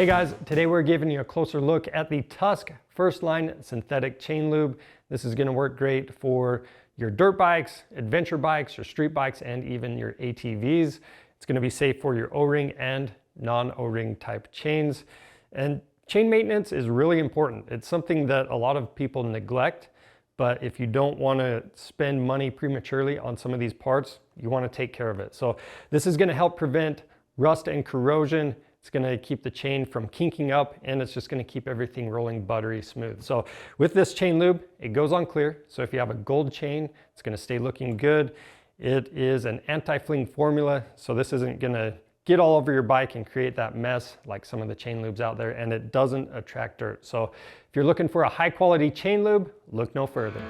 Hey guys, today we're giving you a closer look at the Tusk First Line Synthetic Chain Lube. This is going to work great for your dirt bikes, adventure bikes, your street bikes, and even your ATVs. It's going to be safe for your O-ring and non-O-ring type chains. And chain maintenance is really important. It's something that a lot of people neglect, but if you don't want to spend money prematurely on some of these parts, you want to take care of it. So this is going to help prevent rust and corrosion. It's going to keep the chain from kinking up, and it's just going to keep everything rolling buttery smooth. So with this chain lube, it goes on clear. So if you have a gold chain, it's going to stay looking good. It is an anti-fling formula, so this isn't going to get all over your bike and create that mess like some of the chain lubes out there, and it doesn't attract dirt. So if you're looking for a high quality chain lube, look no further.